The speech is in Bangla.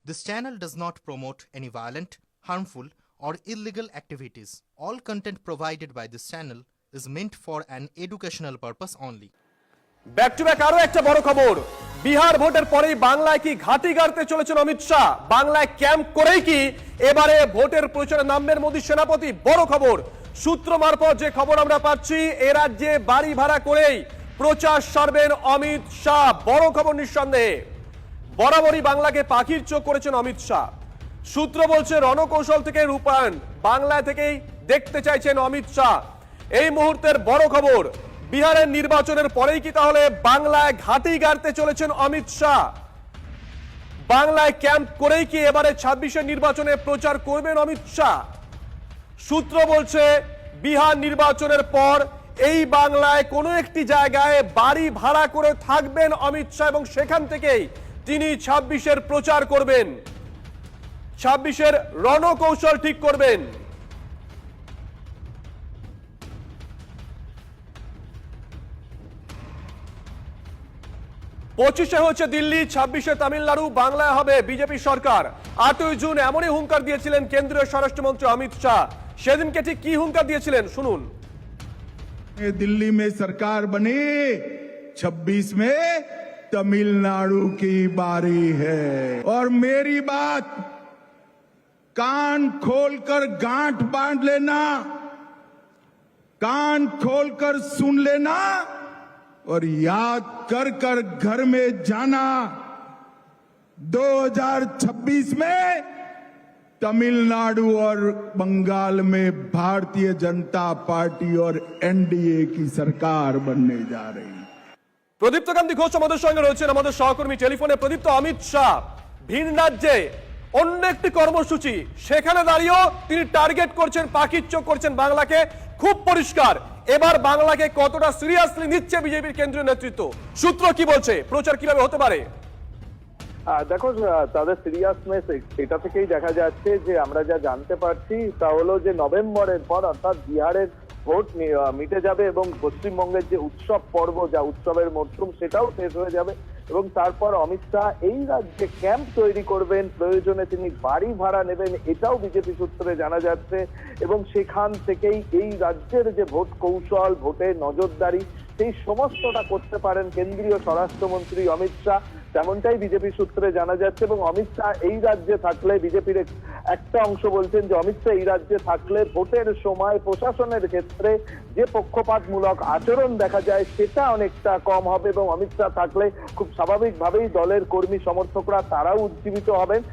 This channel does not promote any violent, harmful, or illegal activities. All content provided by this channel is meant for an educational purpose only. Back to back আরো একটা বড় খবর। বিহার ভোটের পরেই বাংলায় কি ঘাঁটি গাড়তে চলেছেন অমিত শাহ? বাংলায় ক্যাম্প করেই কি এবারে ভোটের প্রচারে নামবেন মোদী সেনাপতি? বড় খবর। সূত্র মারফত যে খবর আমরা পাচ্ছি, এ রাজ্যে বাড়ি ভাড়া করেই প্রচার সারবেন অমিত শাহ। বড় খবর নিঃসন্দেহে। বরাবরই বাংলাকে পাখির চোখ করেছেন অমিত শাহ। সূত্র বলছে রণকৌশল থেকে রূপায়ণ বাংলায় থেকেই দেখতে চাইছেন অমিত শাহ। এই মুহূর্তের বড় খবর, বিহারের নির্বাচনের পরেই কি তাহলে বাংলায় ঘাঁটি গাড়তে চলেছেন অমিত শাহ? বাংলায় ক্যাম্প করেই কি এবারে 26-এর নির্বাচনে প্রচার করবেন অমিত শাহ? সূত্র বলছে বিহার নির্বাচনের পর এই বাংলায় কোনো একটি জায়গায় বাড়ি ভাড়া করে থাকবেন অমিত শাহ এবং সেখান থেকেই তিনি 26-এর প্রচার করবেন, 26-এর রণকৌশল ঠিক করবেন। 25-এ হচ্ছে দিল্লি, 26-এ তামিলনাড়ু, বাংলায় হবে বিজেপি সরকার। 8ই জুন এমনই হুঙ্কার দিয়েছিলেন কেন্দ্রীয় স্বরাষ্ট্রমন্ত্রী অমিত শাহ। সেদিনকে ঠিক কি হুঙ্কার দিয়েছিলেন শুনুন। दिल्ली में सरकार बनी, 26 में तमिलनाडु की बारी है। और मेरी बात कान खोलकर गांठ बांध लेना, कान खोलकर सुन लेना और याद कर कर घर में जाना। 2026 में तमिलनाडु और बंगाल में भारतीय जनता पार्टी और एनडीए की सरकार बनने जा रही। প্রদীপ্ত কান্তি ঘোষ আমাদের সঙ্গে রয়েছেন, আমাদের সহকর্মী টেলিফোনে। প্রদীপ্ত, অমিত শাহ ভিন রাজ্যে অন্য একটি কর্মসূচি, সেখানে দাঁড়িয়েও তিনি টার্গেট করছেন, পাখির চোখ করছেন বাংলাকে। খুব পরিষ্কার, এবার বাংলাকে কতটা সিরিয়াসলি নিচ্ছে বিজেপির কেন্দ্রীয় নেতৃত্ব? সূত্র কি বলছে, প্রচার কিভাবে হতে পারে? দেখো, তাদের সিরিয়াসনেস এটা থেকেই দেখা যাচ্ছে যে আমরা যা জানতে পারছি তা হলো যে নভেম্বরের পর অর্থাৎ বিহারের ভোট মিটে যাবে এবং পশ্চিমবঙ্গের যে উৎসব পর্ব, যা উৎসবের মরশুম, সেটাও শেষ হয়ে যাবে এবং তারপর অমিত শাহ এই রাজ্যে ক্যাম্প তৈরি করবেন, প্রয়োজনে তিনি বাড়ি ভাড়া নেবেন, এটাও বিজেপি সূত্রে জানা যাচ্ছে। এবং সেখান থেকেই এই রাজ্যের যে ভোট কৌশল, ভোটের নজরদারি, সেই সমস্তটা করতে পারেন কেন্দ্রীয় স্বরাষ্ট্রমন্ত্রী অমিত শাহ, তেমনটাই বিজেপি সূত্রে জানা যাচ্ছে। এবং অমিত শাহ এই রাজ্যে থাকলে, বিজেপির একটা অংশ বলছেন যে অমিত শাহ এই রাজ্যে থাকলে ভোটের সময় প্রশাসনের ক্ষেত্রে যে পক্ষপাতমূলক আচরণ দেখা যায় সেটা অনেকটা কম হবে এবং অমিত শাহ থাকলে খুব স্বাভাবিকভাবেই দলের কর্মী সমর্থকরা তারাও উজ্জীবিত হবেন।